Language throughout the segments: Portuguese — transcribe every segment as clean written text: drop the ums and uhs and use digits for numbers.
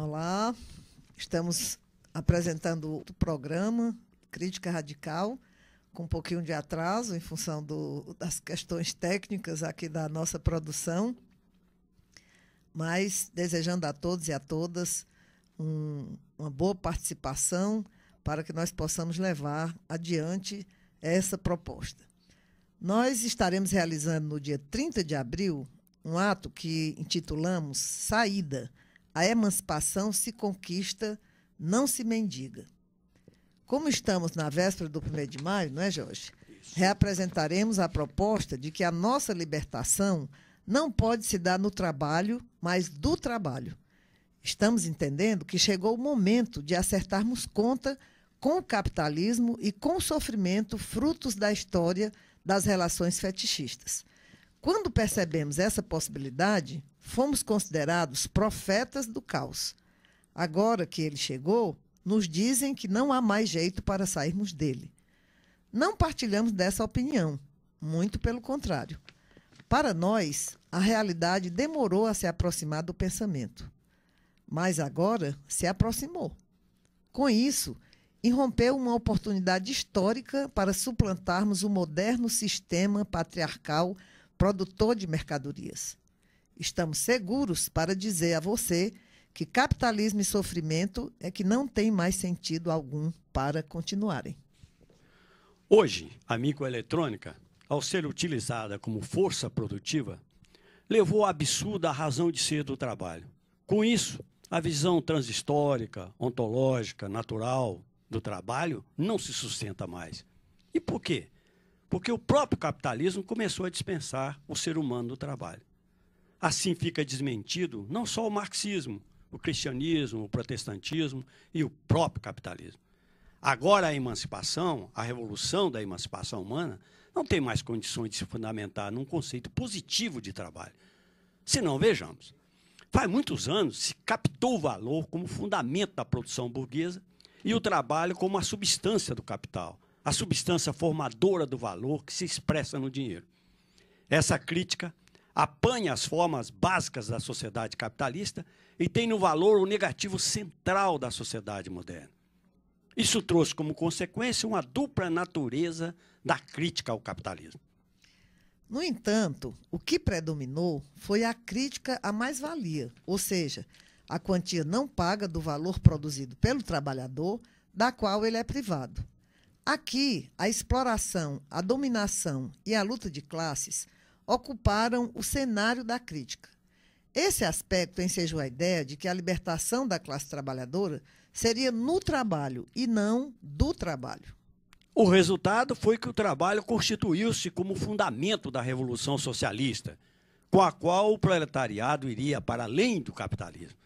Olá, estamos apresentando o programa Crítica Radical, com um pouquinho de atraso em função das questões técnicas aqui da nossa produção, mas desejando a todos e a todas uma boa participação para que nós possamos levar adiante essa proposta. Nós estaremos realizando no dia 30 de abril um ato que intitulamos Saída. A emancipação se conquista, não se mendiga. Como estamos na véspera do 1º de maio, não é, Jorge? Isso. Reapresentaremos a proposta de que a nossa libertação não pode se dar no trabalho, mas do trabalho. Estamos entendendo que chegou o momento de acertarmos conta com o capitalismo e com o sofrimento frutos da história das relações fetichistas. Quando percebemos essa possibilidade, fomos considerados profetas do caos. Agora que ele chegou, nos dizem que não há mais jeito para sairmos dele. Não partilhamos dessa opinião, muito pelo contrário. Para nós, a realidade demorou a se aproximar do pensamento, mas agora se aproximou. Com isso, irrompeu uma oportunidade histórica para suplantarmos o moderno sistema patriarcal produtor de mercadorias. Estamos seguros para dizer a você que capitalismo e sofrimento é que não tem mais sentido algum para continuarem. Hoje, a microeletrônica, ao ser utilizada como força produtiva, levou à absurda razão de ser do trabalho. Com isso, a visão transhistórica, ontológica, natural do trabalho não se sustenta mais. E por quê? Porque o próprio capitalismo começou a dispensar o ser humano do trabalho. Assim fica desmentido não só o marxismo, o cristianismo, o protestantismo e o próprio capitalismo. Agora a emancipação, a revolução da emancipação humana, não tem mais condições de se fundamentar num conceito positivo de trabalho. Se não, vejamos, faz muitos anos se captou o valor como fundamento da produção burguesa e o trabalho como a substância do capital, a substância formadora do valor que se expressa no dinheiro. Essa crítica apanha as formas básicas da sociedade capitalista e tem no valor o negativo central da sociedade moderna. Isso trouxe como consequência uma dupla natureza da crítica ao capitalismo. No entanto, o que predominou foi a crítica à mais-valia, ou seja, a quantia não paga do valor produzido pelo trabalhador, da qual ele é privado. Aqui, a exploração, a dominação e a luta de classes ocuparam o cenário da crítica. Esse aspecto ensejou a ideia de que a libertação da classe trabalhadora seria no trabalho e não do trabalho. O resultado foi que o trabalho constituiu-se como fundamento da Revolução Socialista, com a qual o proletariado iria para além do capitalismo.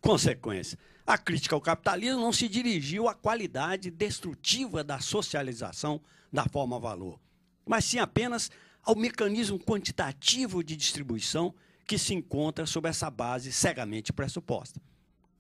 Consequência, a crítica ao capitalismo não se dirigiu à qualidade destrutiva da socialização da forma-valor, mas sim apenas ao mecanismo quantitativo de distribuição que se encontra sob essa base cegamente pressuposta.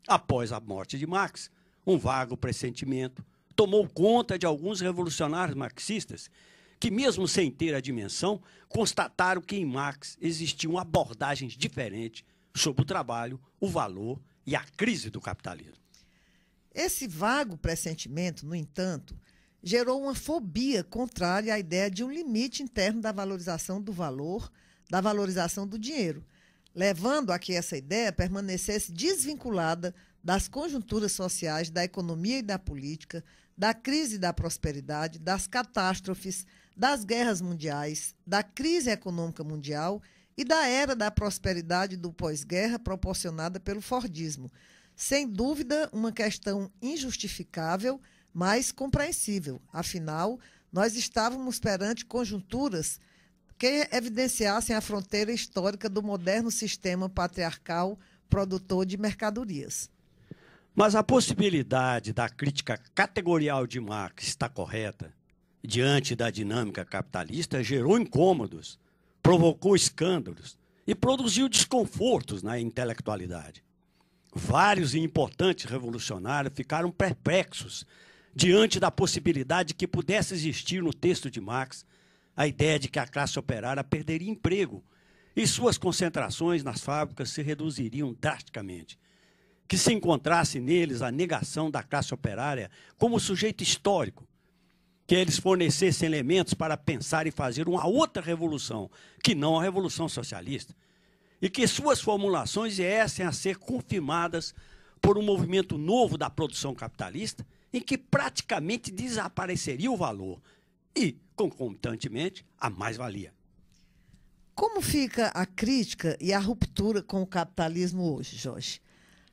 Após a morte de Marx, um vago pressentimento tomou conta de alguns revolucionários marxistas que, mesmo sem ter a dimensão, constataram que em Marx existiam abordagens diferentes sobre o trabalho, o valor e a crise do capitalismo. Esse vago pressentimento, no entanto, gerou uma fobia contrária à ideia de um limite interno da valorização do valor, da valorização do dinheiro, levando a que essa ideia permanecesse desvinculada das conjunturas sociais, da economia e da política, da crise e da prosperidade, das catástrofes, das guerras mundiais, da crise econômica mundial e da era da prosperidade do pós-guerra proporcionada pelo Fordismo. Sem dúvida, uma questão injustificável, mas compreensível. Afinal, nós estávamos perante conjunturas que evidenciassem a fronteira histórica do moderno sistema patriarcal produtor de mercadorias. Mas a possibilidade da crítica categorial de Marx estar correta, diante da dinâmica capitalista, gerou incômodos, provocou escândalos e produziu desconfortos na intelectualidade. Vários e importantes revolucionários ficaram perplexos diante da possibilidade de que pudesse existir no texto de Marx a ideia de que a classe operária perderia emprego e suas concentrações nas fábricas se reduziriam drasticamente. que se encontrasse neles a negação da classe operária como sujeito histórico, que eles fornecessem elementos para pensar e fazer uma outra revolução, que não a Revolução Socialista, e que suas formulações viessem a ser confirmadas por um movimento novo da produção capitalista, em que praticamente desapareceria o valor e, concomitantemente, a mais-valia. Como fica a crítica e a ruptura com o capitalismo hoje, Jorge?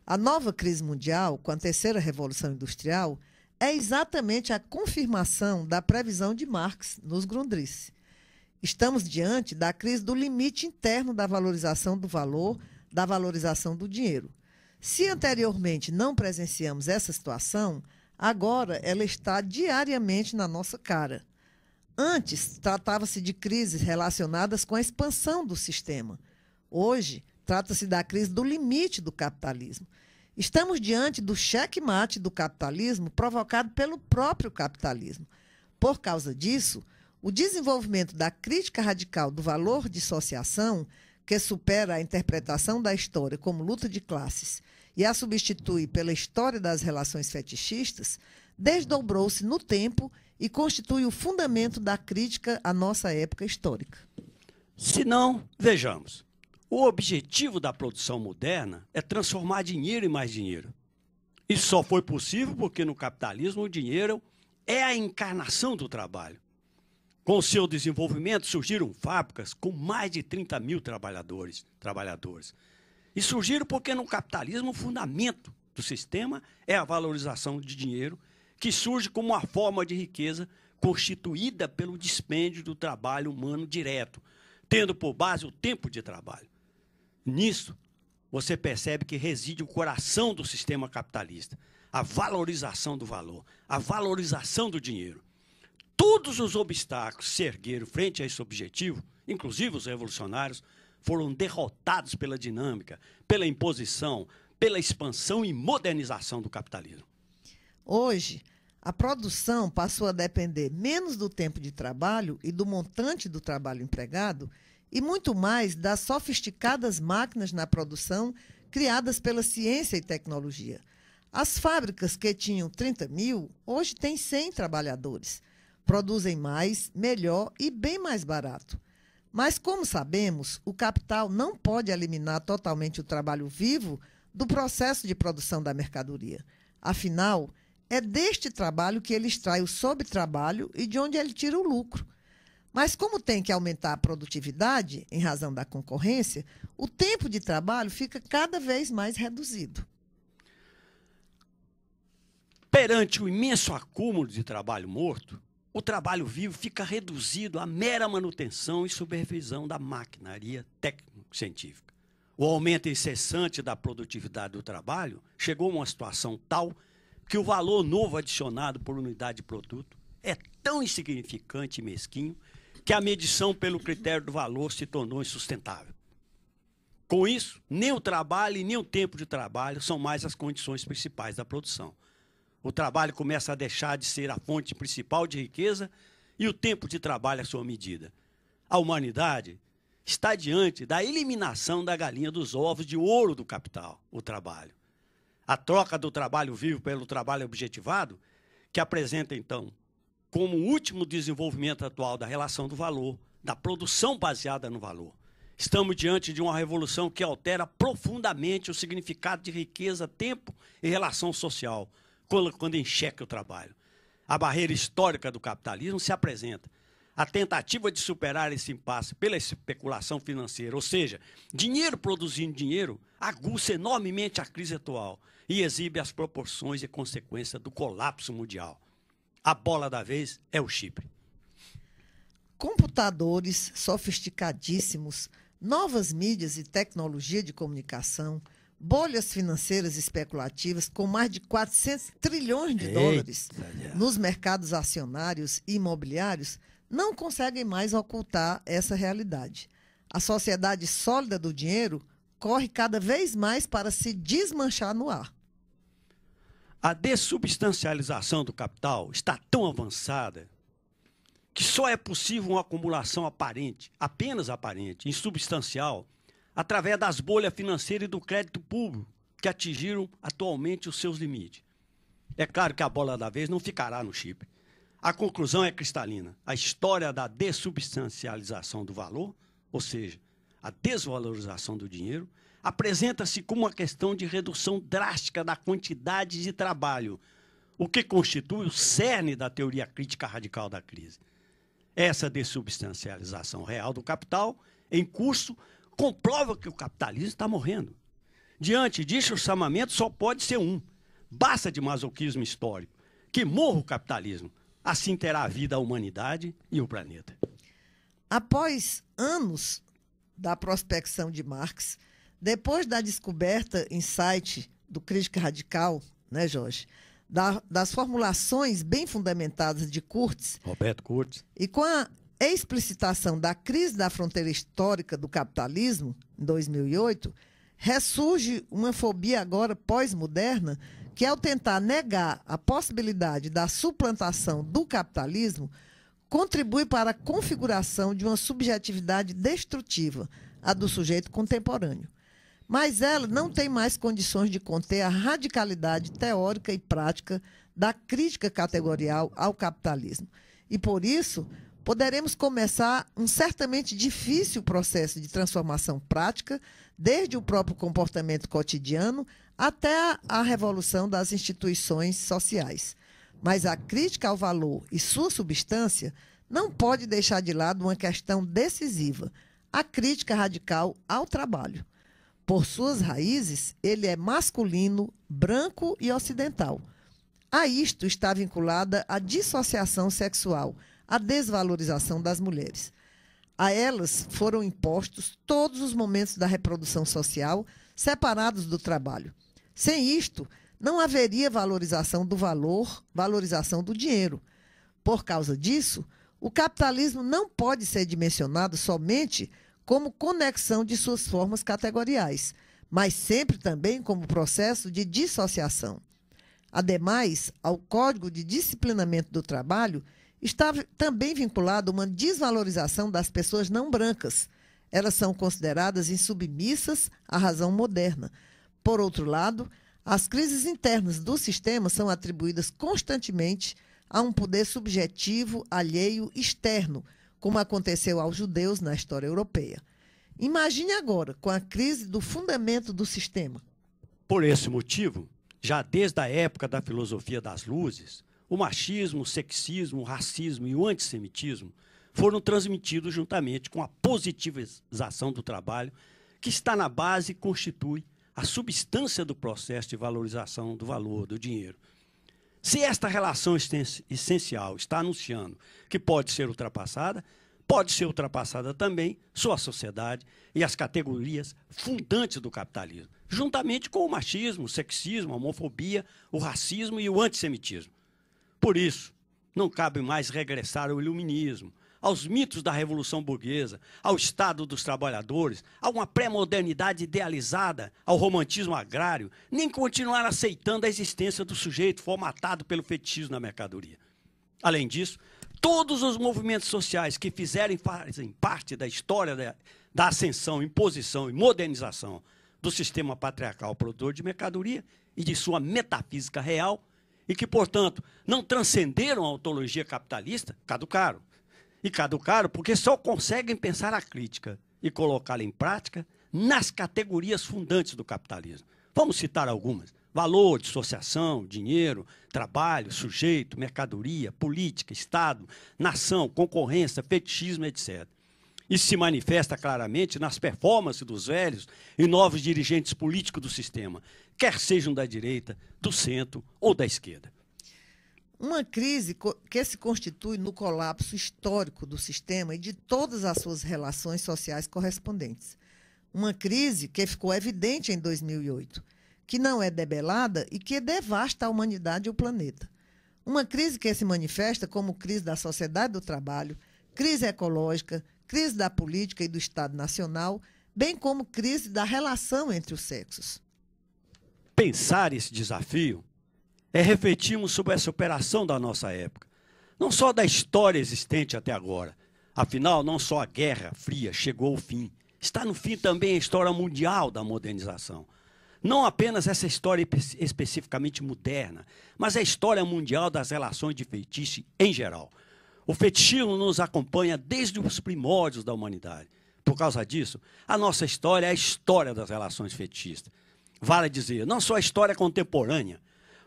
A nova crise mundial, com a terceira revolução industrial, é exatamente a confirmação da previsão de Marx nos Grundrisse. Estamos diante da crise do limite interno da valorização do valor, da valorização do dinheiro. Se anteriormente não presenciamos essa situação, agora ela está diariamente na nossa cara. Antes, tratava-se de crises relacionadas com a expansão do sistema. Hoje, trata-se da crise do limite do capitalismo. Estamos diante do checkmate do capitalismo provocado pelo próprio capitalismo. Por causa disso, o desenvolvimento da crítica radical do valor de dissociação, que supera a interpretação da história como luta de classes e a substitui pela história das relações fetichistas, desdobrou-se no tempo e constitui o fundamento da crítica à nossa época histórica. Se não, vejamos. O objetivo da produção moderna é transformar dinheiro em mais dinheiro. Isso só foi possível porque no capitalismo o dinheiro é a encarnação do trabalho. Com o seu desenvolvimento surgiram fábricas com mais de 30 mil trabalhadores. E surgiram porque no capitalismo o fundamento do sistema é a valorização de dinheiro, que surge como uma forma de riqueza constituída pelo dispêndio do trabalho humano direto, tendo por base o tempo de trabalho. Nisso, você percebe que reside o coração do sistema capitalista, a valorização do valor, a valorização do dinheiro. Todos os obstáculos que se ergueram frente a esse objetivo, inclusive os revolucionários, foram derrotados pela dinâmica, pela imposição, pela expansão e modernização do capitalismo. Hoje, a produção passou a depender menos do tempo de trabalho e do montante do trabalho empregado e muito mais das sofisticadas máquinas na produção criadas pela ciência e tecnologia. As fábricas que tinham 30 mil, hoje têm 100 trabalhadores. Produzem mais, melhor e bem mais barato. Mas, como sabemos, o capital não pode eliminar totalmente o trabalho vivo do processo de produção da mercadoria. Afinal, é deste trabalho que ele extrai o sobretrabalho e de onde ele tira o lucro. Mas como tem que aumentar a produtividade, em razão da concorrência, o tempo de trabalho fica cada vez mais reduzido. Perante o imenso acúmulo de trabalho morto, o trabalho vivo fica reduzido à mera manutenção e supervisão da maquinaria técnico-científica. O aumento incessante da produtividade do trabalho chegou a uma situação tal que o valor novo adicionado por unidade de produto é tão insignificante e mesquinho que a medição pelo critério do valor se tornou insustentável. Com isso, nem o trabalho e nem o tempo de trabalho são mais as condições principais da produção. O trabalho começa a deixar de ser a fonte principal de riqueza e o tempo de trabalho a sua medida. A humanidade está diante da eliminação da galinha dos ovos de ouro do capital, o trabalho. A troca do trabalho vivo pelo trabalho objetivado, que apresenta, então, como o último desenvolvimento atual da relação do valor, da produção baseada no valor. Estamos diante de uma revolução que altera profundamente o significado de riqueza, tempo e relação social, colocando em xeque o trabalho. A barreira histórica do capitalismo se apresenta. A tentativa de superar esse impasse pela especulação financeira, ou seja, dinheiro produzindo dinheiro, aguça enormemente a crise atual e exibe as proporções e consequências do colapso mundial. A bola da vez é o Chipre. Computadores sofisticadíssimos, novas mídias e tecnologia de comunicação, bolhas financeiras especulativas com mais de 400 trilhões de dólares nos mercados acionários e imobiliários não conseguem mais ocultar essa realidade. A sociedade sólida do dinheiro corre cada vez mais para se desmanchar no ar. A dessubstancialização do capital está tão avançada que só é possível uma acumulação aparente, apenas aparente, insubstancial, através das bolhas financeiras e do crédito público, que atingiram atualmente os seus limites. É claro que a bola da vez não ficará no Chipre. A conclusão é cristalina. A história da dessubstancialização do valor, ou seja, a desvalorização do dinheiro, apresenta-se como uma questão de redução drástica da quantidade de trabalho, o que constitui o cerne da teoria crítica radical da crise. Essa dessubstancialização real do capital, em curso, comprova que o capitalismo está morrendo. Diante disso, o chamamento só pode ser um. Basta de masoquismo histórico. Que morra o capitalismo. Assim terá vida a humanidade e o planeta. Após anos da prospecção de Marx, depois da descoberta em site do Crítica Radical, né, Jorge, das formulações bem fundamentadas de Curtis, Roberto Curtis, e com a explicitação da crise da fronteira histórica do capitalismo, em 2008, ressurge uma fobia agora pós-moderna que, ao tentar negar a possibilidade da suplantação do capitalismo, contribui para a configuração de uma subjetividade destrutiva, a do sujeito contemporâneo. Mas ela não tem mais condições de conter a radicalidade teórica e prática da crítica categorial ao capitalismo. E, por isso, poderemos começar um certamente difícil processo de transformação prática, desde o próprio comportamento cotidiano até a revolução das instituições sociais. Mas a crítica ao valor e sua substância não pode deixar de lado uma questão decisiva, a crítica radical ao trabalho. Por suas raízes, ele é masculino, branco e ocidental. A isto está vinculada a dissociação sexual, a desvalorização das mulheres. A elas foram impostos todos os momentos da reprodução social, separados do trabalho. Sem isto, não haveria valorização do valor, valorização do dinheiro. Por causa disso, o capitalismo não pode ser dimensionado somente como conexão de suas formas categoriais, mas sempre também como processo de dissociação. Ademais, ao Código de Disciplinamento do Trabalho, está também vinculado uma desvalorização das pessoas não brancas. Elas são consideradas insubmissas à razão moderna. Por outro lado, as crises internas do sistema são atribuídas constantemente a um poder subjetivo, alheio, externo, como aconteceu aos judeus na história europeia. Imagine agora com a crise do fundamento do sistema. Por esse motivo, já desde a época da filosofia das luzes, o machismo, o sexismo, o racismo e o antissemitismo foram transmitidos juntamente com a positivização do trabalho, que está na base e constitui a substância do processo de valorização do valor do dinheiro. Se esta relação essencial está anunciando que pode ser ultrapassada também sua sociedade e as categorias fundantes do capitalismo, juntamente com o machismo, o sexismo, a homofobia, o racismo e o antissemitismo. Por isso, não cabe mais regressar ao iluminismo, aos mitos da Revolução Burguesa, ao Estado dos Trabalhadores, a uma pré-modernidade idealizada, ao romantismo agrário, nem continuar aceitando a existência do sujeito formatado pelo fetichismo na mercadoria. Além disso, todos os movimentos sociais que fazem parte da história da ascensão, imposição e modernização do sistema patriarcal produtor de mercadoria e de sua metafísica real, e que, portanto, não transcenderam a ontologia capitalista, caducaram. E caducaram porque só conseguem pensar a crítica e colocá-la em prática nas categorias fundantes do capitalismo. Vamos citar algumas: valor, dissociação, dinheiro, trabalho, sujeito, mercadoria, política, Estado, nação, concorrência, fetichismo, etc. Isso se manifesta claramente nas performances dos velhos e novos dirigentes políticos do sistema, quer sejam da direita, do centro ou da esquerda. Uma crise que se constitui no colapso histórico do sistema e de todas as suas relações sociais correspondentes. Uma crise que ficou evidente em 2008, que não é debelada e que devasta a humanidade e o planeta. Uma crise que se manifesta como crise da sociedade do trabalho, crise ecológica, crise da política e do Estado Nacional, bem como crise da relação entre os sexos. Pensar esse desafio é refletirmos sobre essa operação da nossa época, não só da história existente até agora. Afinal, não só a Guerra Fria chegou ao fim, está no fim também a história mundial da modernização. Não apenas essa história especificamente moderna, mas a história mundial das relações de fetiche em geral. O fetichismo nos acompanha desde os primórdios da humanidade. Por causa disso, a nossa história é a história das relações fetichistas. Vale dizer, não só a história contemporânea.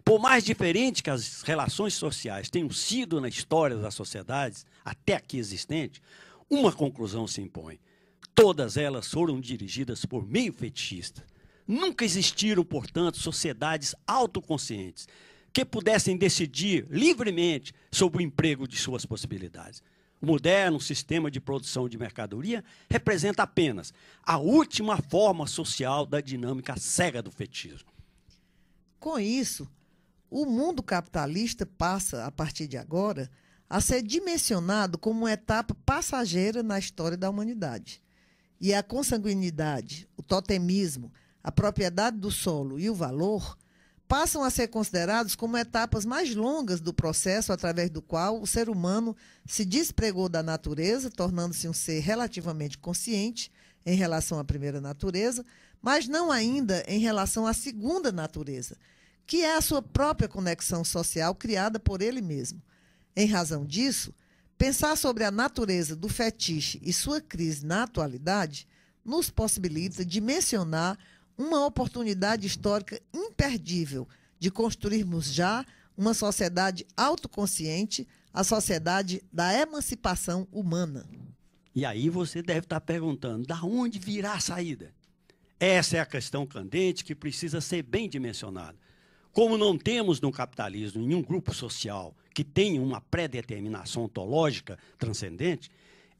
Por mais diferente que as relações sociais tenham sido na história das sociedades até aqui existentes, uma conclusão se impõe. Todas elas foram dirigidas por meio fetichista. Nunca existiram, portanto, sociedades autoconscientes que pudessem decidir livremente sobre o emprego de suas possibilidades. O moderno sistema de produção de mercadoria representa apenas a última forma social da dinâmica cega do fetichismo. Com isso, o mundo capitalista passa, a partir de agora, a ser dimensionado como uma etapa passageira na história da humanidade. E a consanguinidade, o totemismo, a propriedade do solo e o valor passam a ser considerados como etapas mais longas do processo através do qual o ser humano se despregou da natureza, tornando-se um ser relativamente consciente em relação à primeira natureza, mas não ainda em relação à segunda natureza, que é a sua própria conexão social criada por ele mesmo. Em razão disso, pensar sobre a natureza do fetiche e sua crise na atualidade nos possibilita dimensionar uma oportunidade histórica imperdível de construirmos já uma sociedade autoconsciente, a sociedade da emancipação humana. E aí você deve estar perguntando, da onde virá a saída? Essa é a questão candente que precisa ser bem dimensionada. Como não temos no capitalismo nenhum grupo social que tenha uma pré-determinação ontológica transcendente,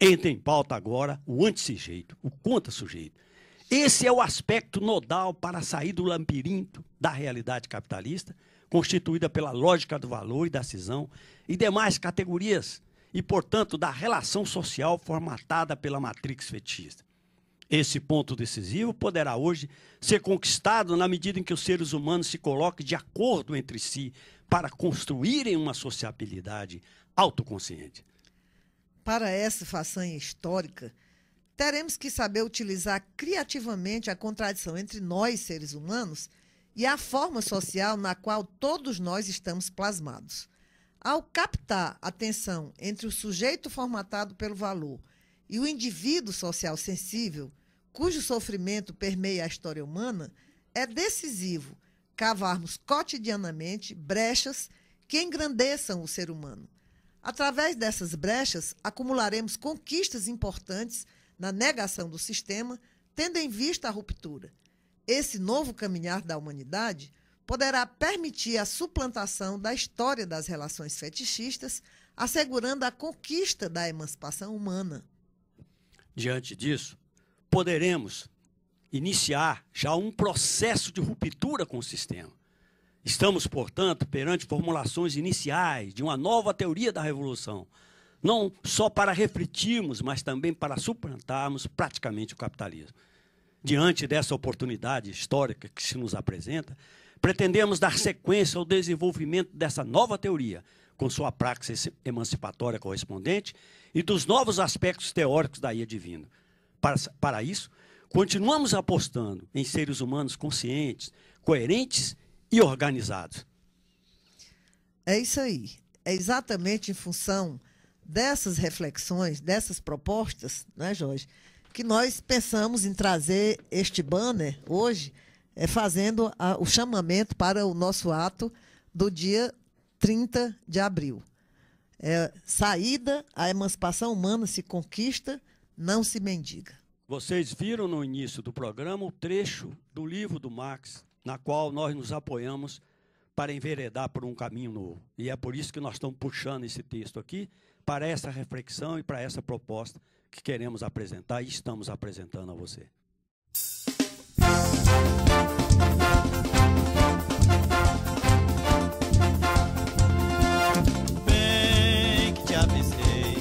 entra em pauta agora o antisujeito, o contra-sujeito. Esse é o aspecto nodal para sair do labirinto da realidade capitalista, constituída pela lógica do valor e da cisão e demais categorias, e, portanto, da relação social formatada pela matrix fetichista. Esse ponto decisivo poderá hoje ser conquistado na medida em que os seres humanos se coloquem de acordo entre si para construírem uma sociabilidade autoconsciente. Para essa façanha histórica, teremos que saber utilizar criativamente a contradição entre nós, seres humanos, e a forma social na qual todos nós estamos plasmados. Ao captar a tensão entre o sujeito formatado pelo valor e o indivíduo social sensível, cujo sofrimento permeia a história humana, é decisivo cavarmos cotidianamente brechas que engrandeçam o ser humano. Através dessas brechas, acumularemos conquistas importantes na negação do sistema, tendo em vista a ruptura. Esse novo caminhar da humanidade poderá permitir a suplantação da história das relações fetichistas, assegurando a conquista da emancipação humana. Diante disso, poderemos iniciar já um processo de ruptura com o sistema. Estamos, portanto, perante formulações iniciais de uma nova teoria da revolução, não só para refletirmos, mas também para suplantarmos praticamente o capitalismo. Diante dessa oportunidade histórica que se nos apresenta, pretendemos dar sequência ao desenvolvimento dessa nova teoria, com sua praxis emancipatória correspondente e dos novos aspectos teóricos daí advindo. Para isso, continuamos apostando em seres humanos conscientes, coerentes e organizados. É isso aí. É exatamente em função dessas reflexões, dessas propostas, né, Jorge, que nós pensamos em trazer este banner hoje, fazendo o chamamento para o nosso ato do dia 30 de abril. Saída, a emancipação humana se conquista, não se mendiga. Vocês viram no início do programa o trecho do livro do Marx, na qual nós nos apoiamos para enveredar por um caminho novo. E é por isso que nós estamos puxando esse texto aqui, para essa reflexão e para essa proposta que queremos apresentar e estamos apresentando a você. Bem que te avisei,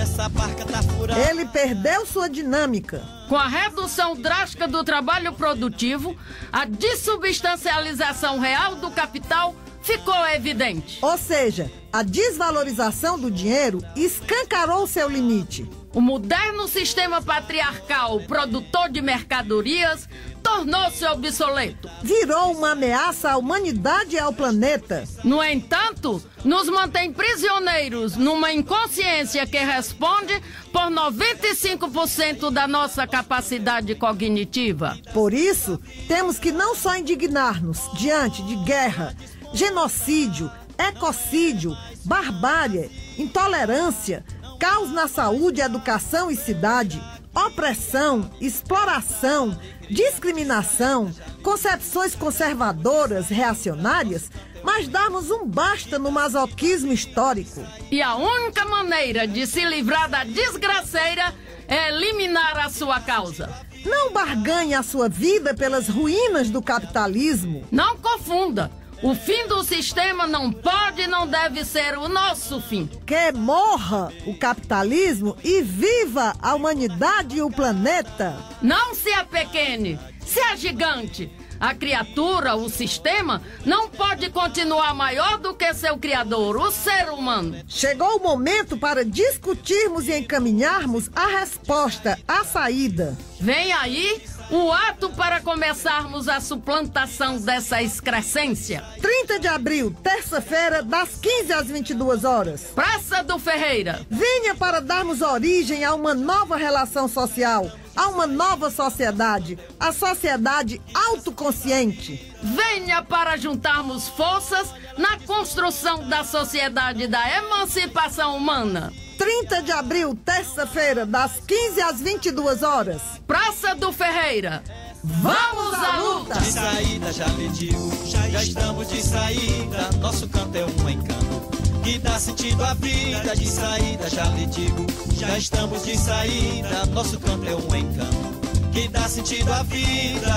essa barca tá furada. Ele perdeu sua dinâmica. Com a redução drástica do trabalho produtivo, a dessubstancialização real do capital ficou evidente. Ou seja, a desvalorização do dinheiro escancarou seu limite. O moderno sistema patriarcal produtor de mercadorias tornou-se obsoleto. Virou uma ameaça à humanidade e ao planeta. No entanto, nos mantém prisioneiros numa inconsciência que responde por 95% da nossa capacidade cognitiva. Por isso, temos que não só indignar-nos diante de guerra, genocídio, ecocídio, barbárie, intolerância, caos na saúde, educação e cidade, opressão, exploração, discriminação, concepções conservadoras, reacionárias, mas darmos um basta no masoquismo histórico. E a única maneira de se livrar da desgraceira é eliminar a sua causa. Não barganhe a sua vida pelas ruínas do capitalismo. Não confunda. O fim do sistema não pode e não deve ser o nosso fim. Que morra o capitalismo e viva a humanidade e o planeta. Não se apequene, se agigante. A criatura, o sistema, não pode continuar maior do que seu criador, o ser humano. Chegou o momento para discutirmos e encaminharmos a resposta, a saída. Vem aí o ato para começarmos a suplantação dessa excrescência. 30 de abril, terça-feira, das 15 às 22 horas. Praça do Ferreira. Venha para darmos origem a uma nova relação social, a uma nova sociedade, a sociedade autoconsciente. Venha para juntarmos forças na construção da sociedade da emancipação humana. 30 de abril, terça-feira, das 15 às 22 horas. Praça do Ferreira. Vamos à luta! De saída, já lhe digo, já estamos de saída. Nosso canto é um encanto que dá sentido à vida. De saída, já lhe digo, já estamos de saída. Nosso canto é um encanto que dá sentido à vida.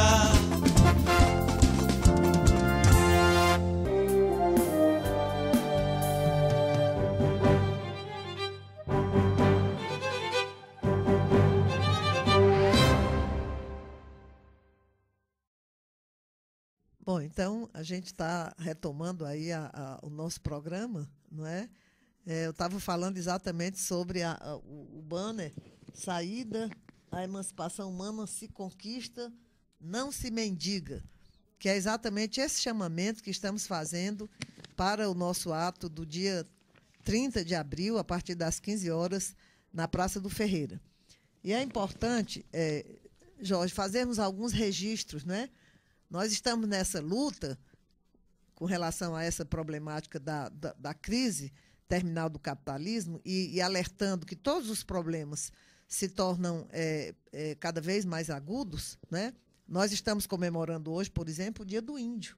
Bom, então a gente está retomando aí o nosso programa, não é? Eu estava falando exatamente sobre o banner Saída, a emancipação humana se conquista, não se mendiga, que é exatamente esse chamamento que estamos fazendo para o nosso ato do dia 30 de abril, a partir das 15 horas, na Praça do Ferreira. E é importante, Jorge, fazermos alguns registros, não é? Nós estamos nessa luta com relação a essa problemática da crise terminal do capitalismo e alertando que todos os problemas se tornam cada vez mais agudos, né? Nós estamos comemorando hoje, por exemplo, o Dia do Índio.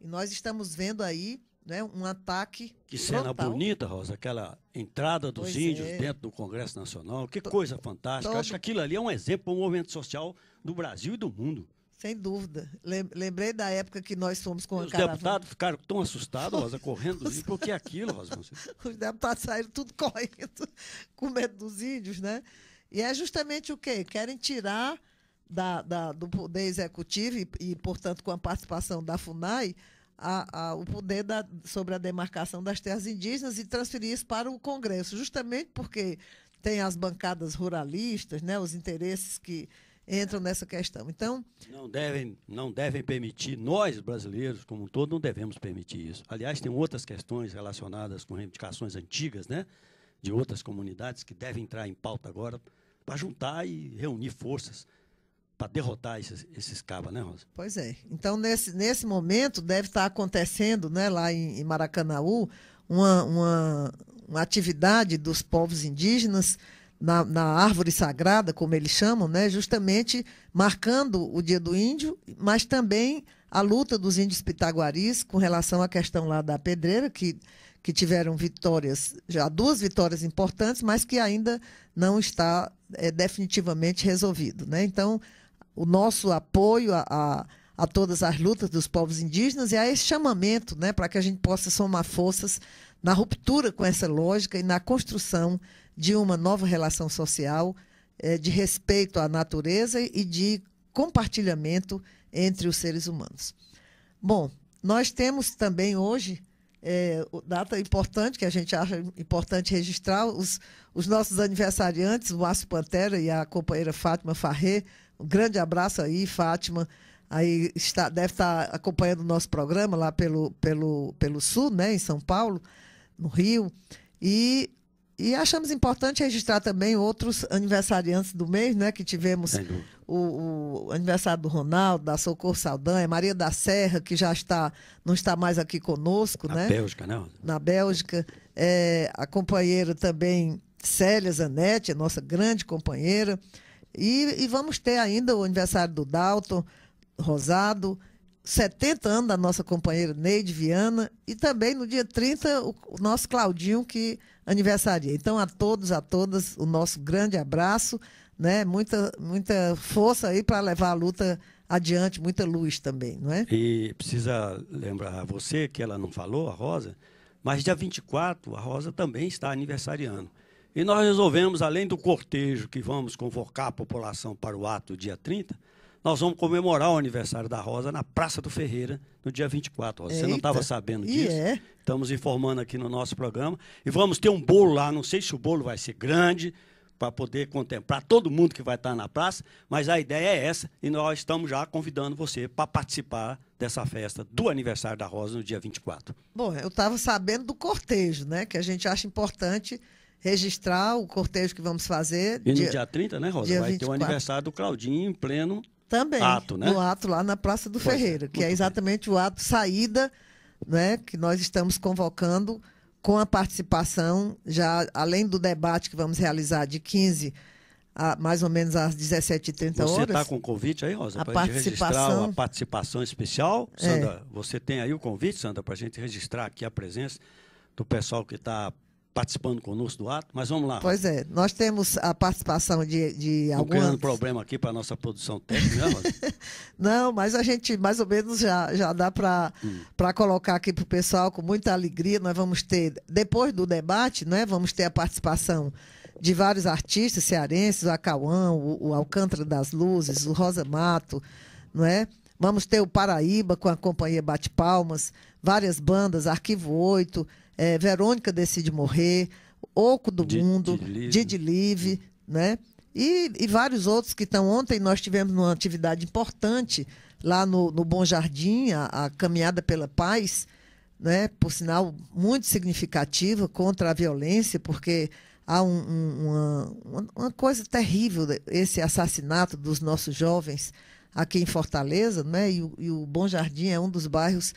E nós estamos vendo aí, né, um ataque Que cena frontal. bonita, Rosa, aquela entrada dos Pois índios é. dentro do Congresso Nacional. Que coisa fantástica. Acho que aquilo ali é um exemplo para o movimento social do Brasil e do mundo. Sem dúvida. Lembrei da época que nós fomos com E a os caravana. deputados ficaram tão assustados, Rosa, correndo. Por que aquilo, Rosa? Os deputados saíram tudo correndo, com medo dos índios, né? E é justamente o quê? Querem tirar do poder executivo e, portanto, com a participação da FUNAI, o poder sobre a demarcação das terras indígenas e transferir isso para o Congresso, justamente porque tem as bancadas ruralistas, né? Os interesses que entram nessa questão. Então, Não devem permitir, nós brasileiros, como um todo, não devemos permitir isso. Aliás, tem outras questões relacionadas com reivindicações antigas, né, de outras comunidades que devem entrar em pauta agora para juntar e reunir forças para derrotar esses cabas, né, Rosa? pois é. Então, nesse momento, deve estar acontecendo, né, lá em Maracanaú, uma atividade dos povos indígenas na árvore sagrada, como eles chamam, né, justamente marcando o Dia do Índio, mas também a luta dos índios pitaguaris com relação à questão lá da pedreira, que tiveram vitórias, já 2 vitórias importantes, mas que ainda não está definitivamente resolvido, né? Então, o nosso apoio a todas as lutas dos povos indígenas e a esse chamamento, né, para que a gente possa somar forças na ruptura com essa lógica e na construção de uma nova relação social, de respeito à natureza e de compartilhamento entre os seres humanos. Bom, Nós temos também hoje, data importante, que a gente acha importante registrar, os nossos aniversariantes, o Márcio Pantera e a companheira Fátima Farré. Um grande abraço aí, Fátima. Aí deve estar acompanhando o nosso programa lá pelo Sul, né, em São Paulo, no Rio. E achamos importante registrar também outros aniversariantes do mês, né, que tivemos o aniversário do Ronaldo, da Socorro Saldanha, Maria da Serra, que já não está mais aqui conosco. Na Bélgica, né? Na Bélgica. A companheira também, Célia Zanetti, a nossa grande companheira. E vamos ter ainda o aniversário do Dalton Rosado, 70 anos da nossa companheira Neide Viana, e também no dia 30 o nosso Claudinho, que aniversaria. Então, a todos, a todas, o nosso grande abraço, né? Muita força aí para levar a luta adiante, muita luz também, não é? E precisa lembrar a você que ela não falou, a Rosa, mas dia 24 a Rosa também está aniversariando. E nós resolvemos, além do cortejo que vamos convocar a população para o ato dia 30, nós vamos comemorar o aniversário da Rosa na Praça do Ferreira, no dia 24. Rosa. Você não estava sabendo disso? Estamos informando aqui no nosso programa. E vamos ter um bolo lá, não sei se o bolo vai ser grande, para poder contemplar todo mundo que vai estar na praça, mas a ideia é essa, e nós estamos já convidando você para participar dessa festa do aniversário da Rosa no dia 24. Bom, eu estava sabendo do cortejo, né, que a gente acha importante registrar o cortejo que vamos fazer. E no dia 30, né, Rosa? Vai 24. ter o aniversário do Claudinho em pleno também, ato, né? No ato lá na Praça do Ferreira, que é exatamente o ato saída, né, que nós estamos convocando com a participação, já além do debate que vamos realizar de 15 a mais ou menos às 17h30 horas. Você está com o convite aí, Rosa, para a gente registrar a participação especial? Sandra, você tem aí o convite, Sandra, para a gente registrar aqui a presença do pessoal que está participando conosco do ato, mas vamos lá. Pois é, nós temos a participação de algumas... criando problema aqui para a nossa produção técnica, né, Rosa? Não, mas a gente mais ou menos já dá para colocar aqui para o pessoal com muita alegria. Nós vamos ter, depois do debate, né, vamos ter a participação de vários artistas cearenses, o Acauã, o Alcântara das Luzes, o Rosa Mato, não é? Vamos ter o Paraíba com a companhia Bate Palmas, várias bandas, Arquivo 8, Verônica Decide Morrer, Oco do Mundo, Didi Live, né? E vários outros que estão. Ontem nós tivemos uma atividade importante lá no Bom Jardim, a Caminhada pela Paz, né? Por sinal, muito significativa contra a violência, porque há uma coisa terrível, esse assassinato dos nossos jovens aqui em Fortaleza, né? E o Bom Jardim é um dos bairros,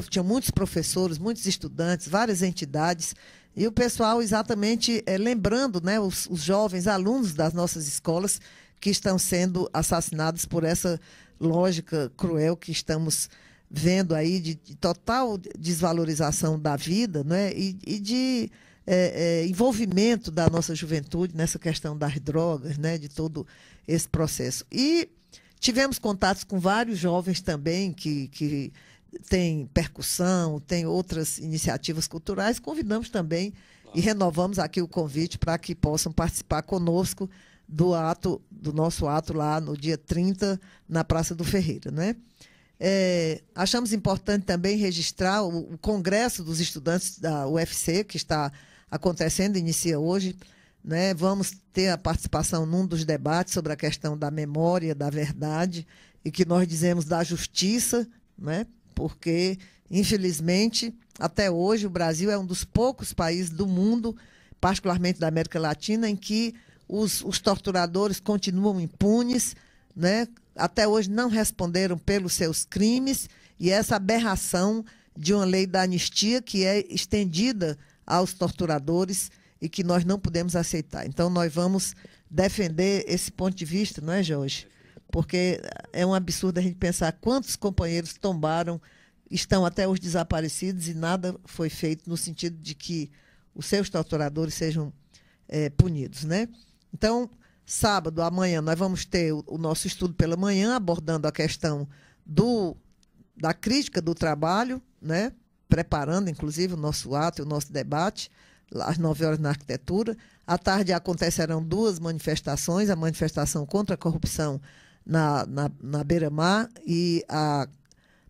tinha muitos professores, muitos estudantes, várias entidades, e o pessoal exatamente lembrando, né, os jovens alunos das nossas escolas que estão sendo assassinados por essa lógica cruel que estamos vendo aí de total desvalorização da vida, né, e de envolvimento da nossa juventude nessa questão das drogas, né, de todo esse processo. E tivemos contatos com vários jovens também que têm percussão, têm outras iniciativas culturais. Convidamos também e renovamos aqui o convite para que possam participar conosco do nosso ato lá no dia 30, na Praça do Ferreira, né? Achamos importante também registrar o Congresso dos Estudantes da UFC, que está acontecendo, inicia hoje, né? Vamos ter a participação num dos debates sobre a questão da memória, da verdade, e que nós dizemos da justiça, né? Porque, infelizmente, até hoje o Brasil é um dos poucos países do mundo, particularmente da América Latina, em que os torturadores continuam impunes, né? Até hoje não responderam pelos seus crimes, e essa aberração de uma lei da anistia que é estendida aos torturadores e que nós não podemos aceitar. Então, nós vamos defender esse ponto de vista, não é, Jorge? Porque é um absurdo a gente pensar quantos companheiros tombaram, estão até hoje desaparecidos e nada foi feito no sentido de que os seus torturadores sejam punidos, né? Então, sábado, amanhã, nós vamos ter o nosso estudo pela manhã, abordando a questão da crítica do trabalho, né? Preparando, inclusive, o nosso ato e o nosso debate, às 9 horas na arquitetura. À tarde acontecerão 2 manifestações, a manifestação contra a corrupção na Beira-Mar e a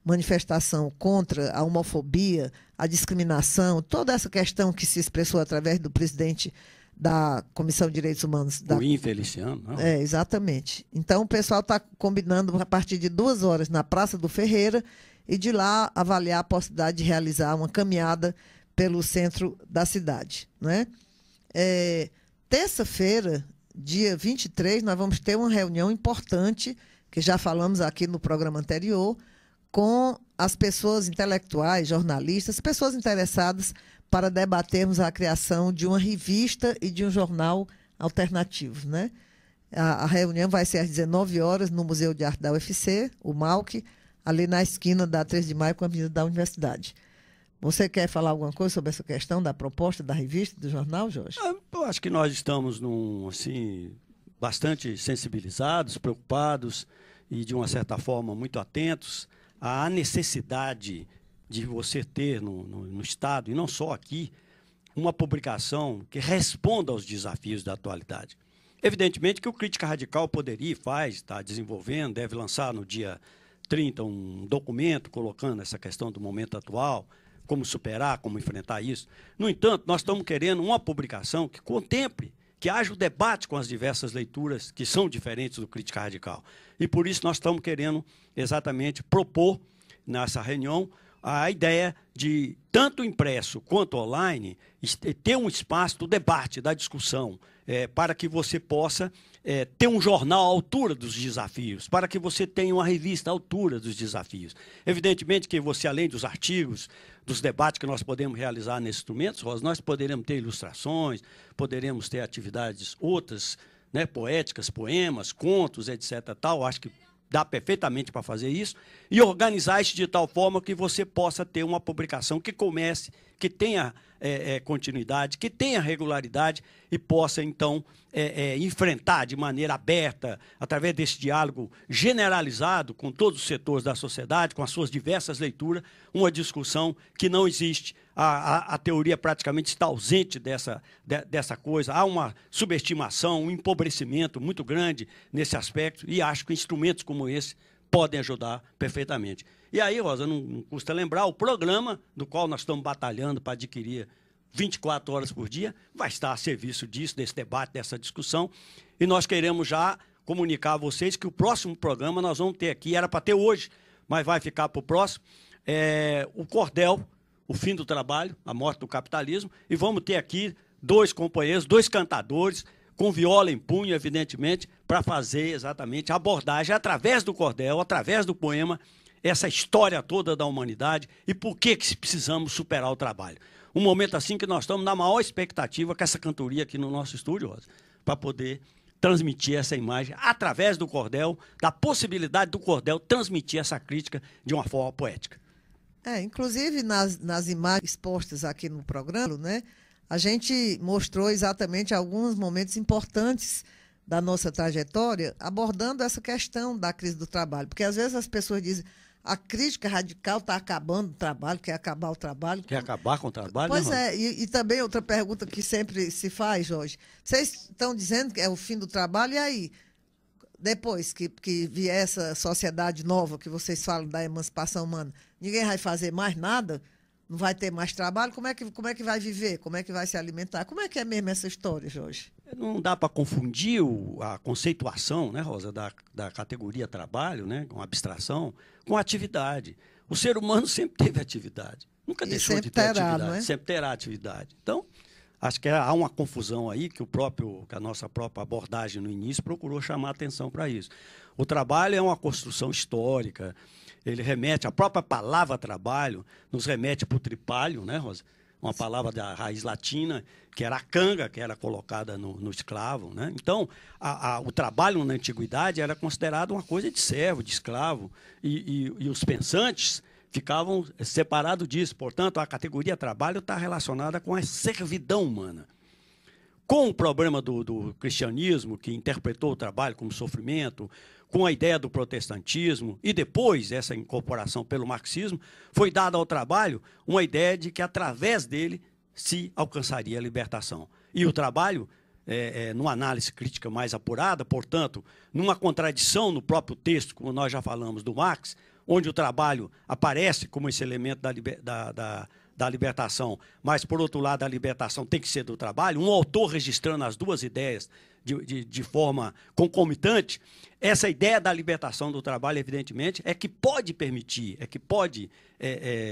manifestação contra a homofobia, a discriminação, toda essa questão que se expressou através do presidente da Comissão de Direitos Humanos. O Infeliciano, não? Exatamente. Então, o pessoal está combinando a partir de 2 horas na Praça do Ferreira e de lá avaliar a possibilidade de realizar uma caminhada pelo centro da cidade, né? Terça-feira, dia 23, nós vamos ter uma reunião importante, que já falamos aqui no programa anterior, com as pessoas intelectuais, jornalistas, pessoas interessadas para debatermos a criação de uma revista e de um jornal alternativo, né? A reunião vai ser às 19 horas no Museu de Arte da UFC, o MAUC, ali na esquina da 3 de Maio com a Avenida da Universidade. Você quer falar alguma coisa sobre essa questão da proposta da revista, do jornal, Jorge? Eu acho que nós estamos bastante sensibilizados, preocupados e, de uma certa forma, muito atentos à necessidade de você ter no Estado, e não só aqui, uma publicação que responda aos desafios da atualidade. Evidentemente que o Crítica Radical poderia e faz, está desenvolvendo, deve lançar no dia 30 um documento colocando essa questão do momento atual, como superar, como enfrentar isso. No entanto, nós estamos querendo uma publicação que contemple, que haja o debate com as diversas leituras que são diferentes do Crítica Radical. E por isso nós estamos querendo exatamente propor nessa reunião a ideia de, tanto impresso quanto online, ter um espaço do debate, da discussão, para que você possa ter um jornal à altura dos desafios, para que você tenha uma revista à altura dos desafios. Evidentemente que você, além dos artigos, dos debates que nós podemos realizar nesses instrumentos, nós poderemos ter ilustrações, poderemos ter atividades outras, né, poéticas, poemas, contos, etc. Tal. Acho que dá perfeitamente para fazer isso, e organizar isso de tal forma que você possa ter uma publicação que comece, que tenha continuidade, que tenha regularidade e possa, então, enfrentar de maneira aberta, através desse diálogo generalizado com todos os setores da sociedade, com as suas diversas leituras, uma discussão que não existe. A teoria praticamente está ausente dessa coisa. Há uma subestimação, um empobrecimento muito grande nesse aspecto, e acho que instrumentos como esse podem ajudar perfeitamente. E aí, Rosa, não custa lembrar, o programa do qual nós estamos batalhando para adquirir 24 horas por dia vai estar a serviço disso, desse debate, dessa discussão, e nós queremos já comunicar a vocês que o próximo programa nós vamos ter aqui, era para ter hoje, mas vai ficar para o próximo, o Cordel, o fim do trabalho, a morte do capitalismo, e vamos ter aqui 2 companheiros, 2 cantadores, com viola em punho, evidentemente, para fazer exatamente a abordagem, através do cordel, através do poema, essa história toda da humanidade e por que precisamos superar o trabalho. Um momento assim que nós estamos na maior expectativa com essa cantoria aqui no nosso estúdio, Rosa, para poder transmitir essa imagem através do cordel, da possibilidade do cordel transmitir essa crítica de uma forma poética. Inclusive nas imagens expostas aqui no programa, né, a gente mostrou exatamente alguns momentos importantes da nossa trajetória, abordando essa questão da crise do trabalho. Porque, às vezes, as pessoas dizem a crítica radical está acabando o trabalho, quer acabar o trabalho. Quer acabar com o trabalho? Pois é, e também outra pergunta que sempre se faz, Jorge. Vocês estão dizendo que é o fim do trabalho, e aí, depois que vier essa sociedade nova que vocês falam da emancipação humana, ninguém vai fazer mais nada? Não vai ter mais trabalho? Como é que vai viver? Como é que vai se alimentar? Como é que é mesmo essa história, Jorge? Não dá para confundir a conceituação, né, Rosa, da categoria trabalho, né, com abstração, com atividade. O ser humano sempre teve atividade. Nunca deixou de ter atividade. Não é? Sempre terá atividade. Então, acho que há uma confusão aí que a nossa própria abordagem no início procurou chamar a atenção para isso. O trabalho é uma construção histórica. Ele remete, a própria palavra trabalho nos remete para o tripalho, né, Rosa? Uma palavra da raiz latina, que era a canga, que era colocada no escravo, né? Então, o trabalho na antiguidade era considerado uma coisa de servo, de escravo, e os pensantes ficavam separados disso. Portanto, a categoria trabalho está relacionada com a servidão humana. Com o problema do cristianismo, que interpretou o trabalho como sofrimento, com a ideia do protestantismo e depois essa incorporação pelo marxismo, foi dada ao trabalho uma ideia de que através dele se alcançaria a libertação. E o trabalho, numa análise crítica mais apurada, portanto, numa contradição no próprio texto, como nós já falamos, do Marx, onde o trabalho aparece como esse elemento da libertação, mas, por outro lado, a libertação tem que ser do trabalho, um autor registrando as duas ideias de forma concomitante, essa ideia da libertação do trabalho, evidentemente, é que pode permitir, é que pode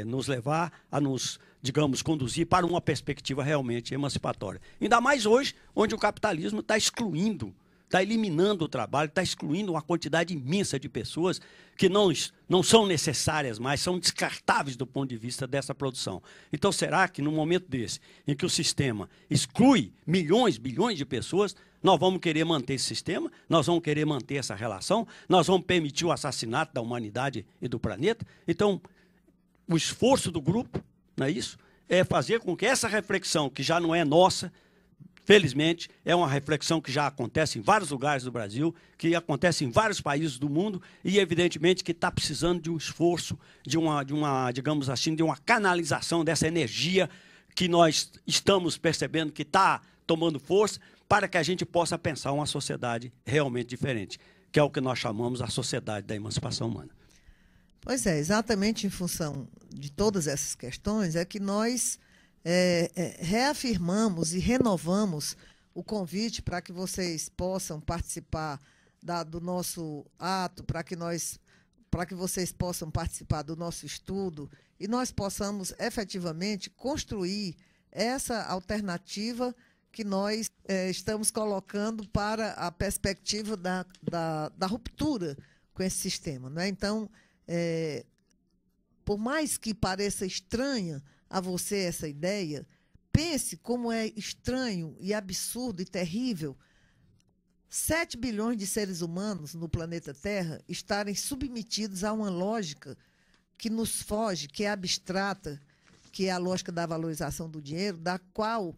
nos levar a nos, digamos, conduzir para uma perspectiva realmente emancipatória. Ainda mais hoje, onde o capitalismo está excluindo, está eliminando o trabalho, está excluindo uma quantidade imensa de pessoas que não são necessárias mais, são descartáveis do ponto de vista dessa produção. Então, será que, num momento desse, em que o sistema exclui milhões, bilhões de pessoas, nós vamos querer manter esse sistema, nós vamos querer manter essa relação, nós vamos permitir o assassinato da humanidade e do planeta? Então, o esforço do grupo, não é isso? É fazer com que essa reflexão, que já não é nossa, felizmente, é uma reflexão que já acontece em vários lugares do Brasil, que acontece em vários países do mundo e, evidentemente, que está precisando de um esforço, digamos assim, de uma canalização dessa energia que nós estamos percebendo que está tomando força para que a gente possa pensar uma sociedade realmente diferente, que é o que nós chamamos a sociedade da emancipação humana. Pois é, exatamente em função de todas essas questões é que nós reafirmamos e renovamos o convite para que vocês possam participar do nosso ato, para que vocês possam participar do nosso estudo e nós possamos efetivamente construir essa alternativa que nós estamos colocando para a perspectiva da ruptura com esse sistema, não é? Então, por mais que pareça estranha a você essa ideia, pense como é estranho e absurdo e terrível 7 bilhões de seres humanos no planeta Terra estarem submetidos a uma lógica que nos foge, que é abstrata, que é a lógica da valorização do dinheiro, da qual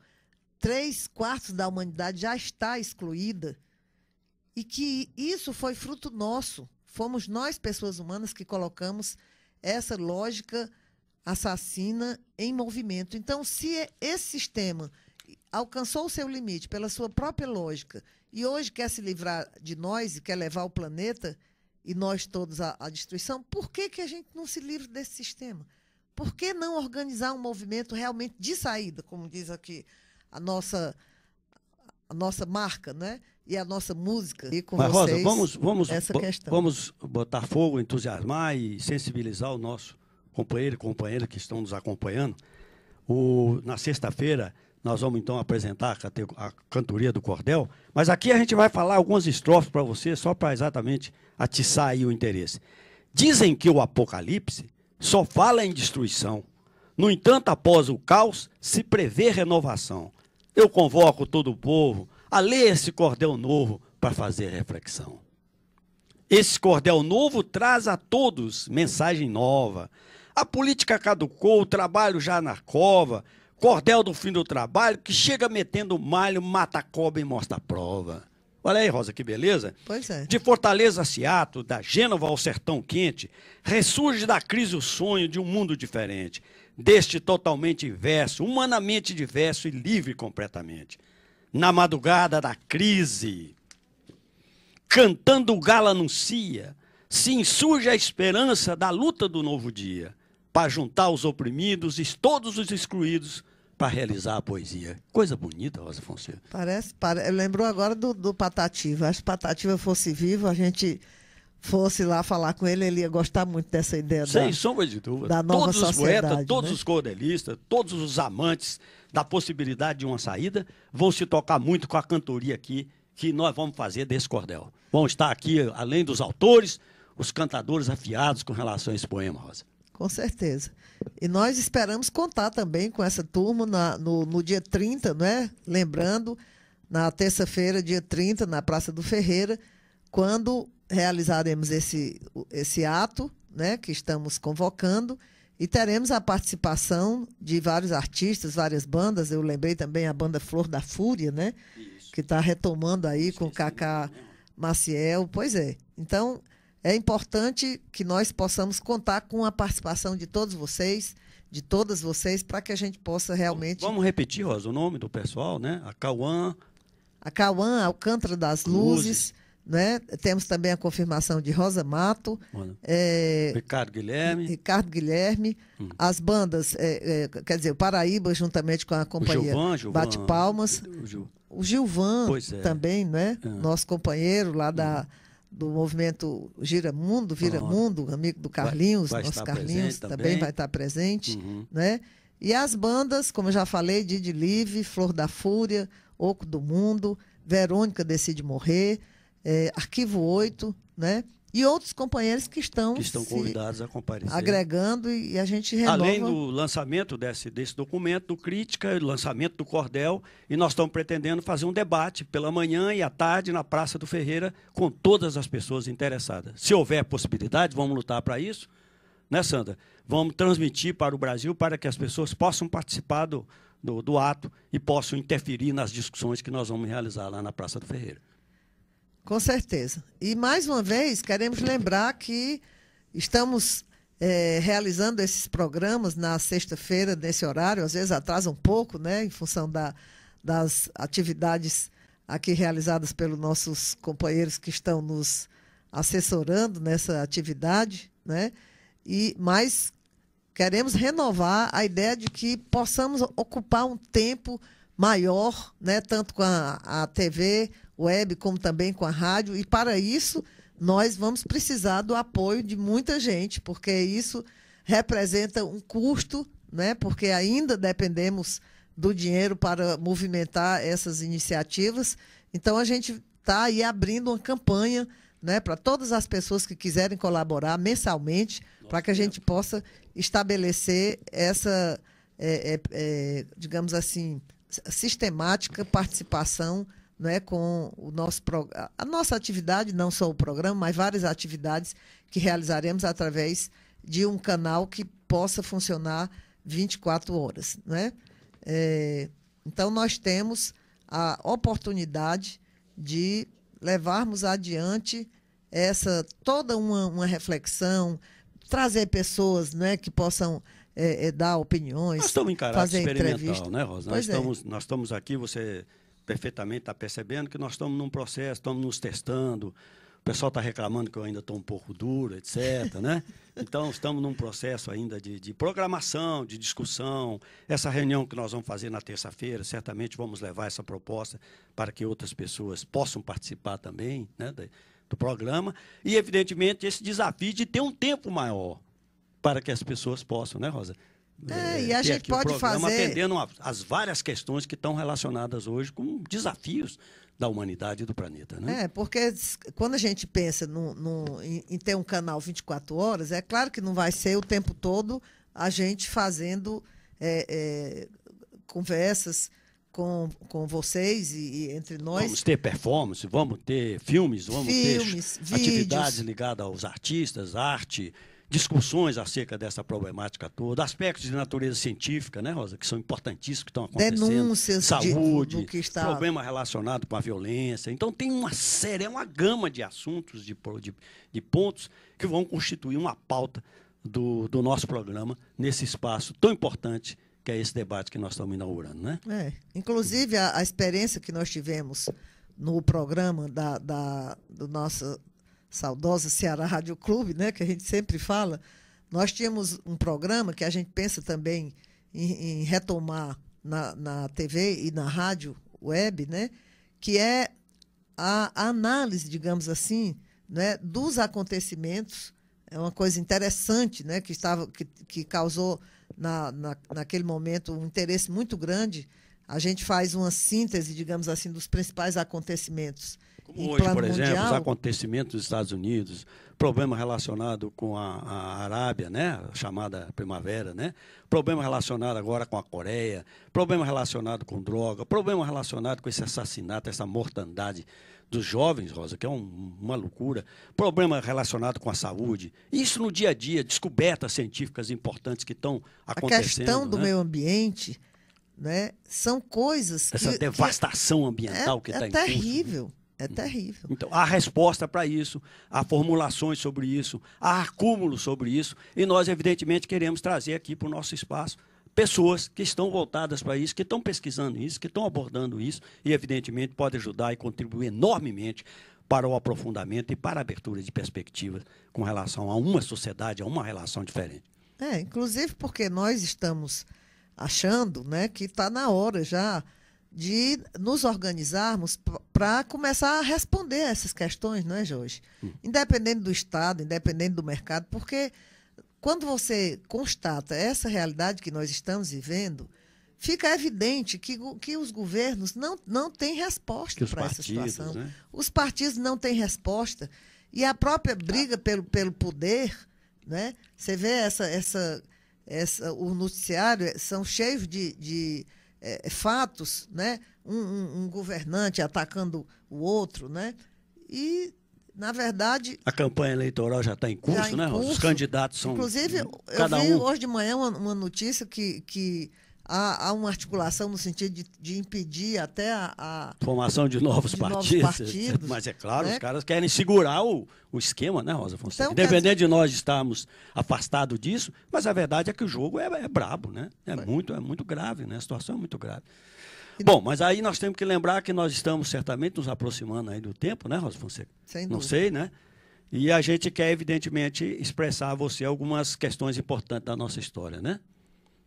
3/4 da humanidade já está excluída, e que isso foi fruto nosso. Fomos nós, pessoas humanas, que colocamos essa lógica assassina em movimento. Então, se esse sistema alcançou o seu limite pela sua própria lógica e hoje quer se livrar de nós e quer levar o planeta e nós todos à destruição, por que a gente não se livra desse sistema? Por que não organizar um movimento realmente de saída, como diz aqui a nossa marca, né? E a nossa música. E com Mas, vocês, Rosa, vamos botar fogo, entusiasmar e sensibilizar o nosso companheiro e companheira que estão nos acompanhando. Na sexta-feira, nós vamos, então, apresentar a cantoria do cordel, mas aqui a gente vai falar algumas estrofes para você, só para exatamente atiçar aí o interesse. Dizem que o Apocalipse só fala em destruição. No entanto, após o caos, se prevê renovação. Eu convoco todo o povo a ler esse cordel novo para fazer reflexão. Esse cordel novo traz a todos mensagem nova. A política caducou, o trabalho já na cova. Cordel do fim do trabalho, que chega metendo malho, mata a cobra e mostra a prova. Olha aí, Rosa, que beleza. Pois é. De Fortaleza a Seattle, da Gênova ao sertão quente, ressurge da crise o sonho de um mundo diferente. Deste totalmente inverso, humanamente diverso e livre completamente. Na madrugada da crise, cantando o galo anuncia, se insurge a esperança da luta do novo dia, para juntar os oprimidos e todos os excluídos para realizar a poesia. Coisa bonita, Rosa Fonseca. Lembrou agora do Patativa. Acho que Patativa fosse vivo, a gente fosse lá falar com ele, ele ia gostar muito dessa ideia sem sombra de dúvida. Da nova todos sociedade. Os poetas, todos né? os cordelistas, todos os amantes da possibilidade de uma saída vão se tocar muito com a cantoria aqui que nós vamos fazer desse cordel. Vão estar aqui, além dos autores, os cantadores afiados com relação a esse poema, Rosa. Com certeza. E nós esperamos contar também com essa turma no dia 30, né? Lembrando, na terça-feira, dia 30, na Praça do Ferreira, quando realizaremos esse ato, né, que estamos convocando, e teremos a participação de vários artistas, várias bandas. Eu lembrei também a banda Flor da Fúria, né? Isso. Que está retomando aí com o Cacá Maciel. Pois é. Então, é importante que nós possamos contar com a participação de todos vocês, de todas vocês, para que a gente possa realmente... Vamos repetir, Rosa, o nome do pessoal, né? A Cauã, Alcântara das Luzes, né? Temos também a confirmação de Rosa Mato, Ricardo Guilherme, as bandas, quer dizer, o Paraíba, juntamente com a companhia Bate Palmas, o Gilvan também, né? Nosso companheiro lá do movimento Vira Mundo, amigo do Carlinhos, nosso Carlinhos também vai estar presente, né? E as bandas, como eu já falei, Didi Live, Flor da Fúria, Oco do Mundo, Verônica Decide Morrer, Arquivo 8, né? E outros companheiros que estão convidados a comparecer, agregando, e a gente renova. Além do lançamento desse documento, do Crítica, do lançamento do Cordel, e nós estamos pretendendo fazer um debate pela manhã e à tarde na Praça do Ferreira com todas as pessoas interessadas. Se houver possibilidade, vamos lutar para isso, né, Sandra? Vamos transmitir para o Brasil para que as pessoas possam participar do ato e possam interferir nas discussões que nós vamos realizar lá na Praça do Ferreira. Com certeza. E, mais uma vez, queremos lembrar que estamos realizando esses programas na sexta-feira, nesse horário, às vezes atrasa um pouco, né, em função das atividades aqui realizadas pelos nossos companheiros que estão nos assessorando nessa atividade, né? Mas queremos renovar a ideia de que possamos ocupar um tempo maior, né, tanto com a TV, web, como também com a rádio, e para isso nós vamos precisar do apoio de muita gente, porque isso representa um custo, né, porque ainda dependemos do dinheiro para movimentar essas iniciativas. Então, a gente está aí abrindo uma campanha, né, para todas as pessoas que quiserem colaborar mensalmente, para que a gente possa estabelecer essa, digamos assim, sistemática participação, né, com a nossa atividade, não só o programa, mas várias atividades que realizaremos através de um canal que possa funcionar 24 horas. Né? Então, nós temos a oportunidade de levarmos adiante toda uma reflexão, trazer pessoas, né, que possam dar opiniões, nós estamos em caráter fazer experimental, entrevista. né, Rosa? Nós estamos aqui, você perfeitamente está percebendo que nós estamos num processo, estamos nos testando. O pessoal está reclamando que eu ainda estou um pouco duro, etc. Né? Então, estamos num processo ainda de programação, de discussão. Essa reunião que nós vamos fazer na terça-feira, certamente vamos levar essa proposta para que outras pessoas possam participar também, né, do programa. E, evidentemente, esse desafio de ter um tempo maior para que as pessoas possam, né, Rosa? E a gente pode fazer atendendo as várias questões que estão relacionadas hoje com desafios da humanidade e do planeta, né? Porque quando a gente pensa em ter um canal 24 horas, é claro que não vai ser o tempo todo a gente fazendo conversas com vocês e entre nós. Vamos ter performance, vamos ter filmes, ter vídeos, atividades ligadas aos artistas, arte, discussões acerca dessa problemática toda, aspectos de natureza científica, né, Rosa, que são importantíssimos, que estão acontecendo. Denúncias saúde, do que está... problema relacionado com a violência. Então, tem uma gama de assuntos, de pontos que vão constituir uma pauta do nosso programa nesse espaço tão importante que é esse debate que nós estamos inaugurando, né? Inclusive, a experiência que nós tivemos no programa do nosso saudosa Ceará Rádio Clube, né, que a gente sempre fala, nós tínhamos um programa que a gente pensa também em retomar na TV e na rádio web, né, que é a análise, digamos assim, né, dos acontecimentos. É uma coisa interessante, né, que causou naquele momento um interesse muito grande. A gente faz uma síntese, digamos assim, dos principais acontecimentos. Como hoje, por exemplo, os acontecimentos dos Estados Unidos, problema relacionado com a Arábia, né, a chamada Primavera, né, problema relacionado agora com a Coreia, problema relacionado com droga, problema relacionado com esse assassinato, essa mortandade dos jovens, Rosa, que é uma loucura, problema relacionado com a saúde, isso no dia a dia, descobertas científicas importantes que estão acontecendo. A questão do meio ambiente, né, são coisas essa devastação ambiental que está em curso. É terrível. É terrível. Então, há resposta para isso, há formulações sobre isso, há acúmulos sobre isso, e nós, evidentemente, queremos trazer aqui para o nosso espaço pessoas que estão voltadas para isso, que estão pesquisando isso, que estão abordando isso, e, evidentemente, pode ajudar e contribuir enormemente para o aprofundamento e para a abertura de perspectivas com relação a uma sociedade, a uma relação diferente. Inclusive porque nós estamos achando, né, que está na hora já de nos organizarmos para começar a responder a essas questões, não é, Jorge? Independente do Estado, independente do mercado, porque quando você constata essa realidade que nós estamos vivendo, fica evidente que os governos não têm resposta para essa situação. Né? Os partidos não têm resposta. E a própria briga pelo poder, né? Você vê o noticiário, são cheios de fatos, né? Um governante atacando o outro, né? E, na verdade... A campanha eleitoral já está em curso, né? Os candidatos são... Inclusive, eu vi hoje de manhã uma notícia que há uma articulação no sentido de impedir até a formação de novos partidos. Mas é claro, né? Os caras querem segurar o esquema, né, Rosa Fonseca? Então, independente de nós estarmos afastados disso, mas a verdade é que o jogo é brabo, né? É muito grave, né? A situação é muito grave. Bom, mas aí nós temos que lembrar que nós estamos certamente nos aproximando aí do tempo, né, Rosa Fonseca? Sem dúvida. Não sei, né? E a gente quer, evidentemente, expressar a você algumas questões importantes da nossa história, né?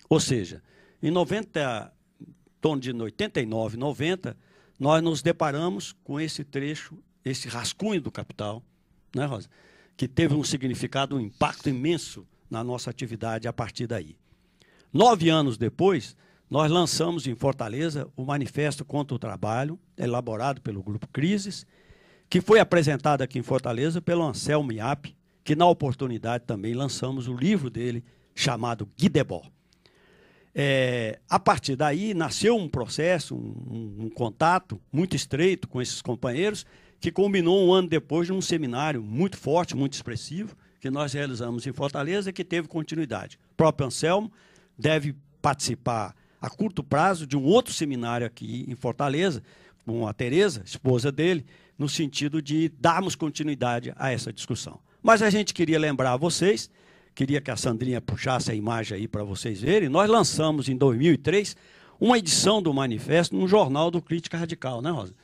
Ou seja, em 89, 90, nós nos deparamos com esse trecho, esse rascunho do Capital, né, Rosa? Que teve um significado, um impacto imenso na nossa atividade a partir daí. 9 anos depois, nós lançamos em Fortaleza o Manifesto contra o Trabalho, elaborado pelo Grupo Crises, que foi apresentado aqui em Fortaleza pelo Anselmo Iap, que na oportunidade também lançamos o livro dele, chamado Guy Debord. A partir daí, nasceu um processo, um contato muito estreito com esses companheiros, que culminou um ano depois num seminário muito forte, muito expressivo, que nós realizamos em Fortaleza e que teve continuidade. O próprio Anselmo deve participar a curto prazo de um outro seminário aqui em Fortaleza, com a Tereza, esposa dele, no sentido de darmos continuidade a essa discussão. Mas a gente queria lembrar a vocês, queria que a Sandrinha puxasse a imagem aí para vocês verem, nós lançamos em 2003 uma edição do Manifesto num jornal do Crítica Radical, né, Rosa?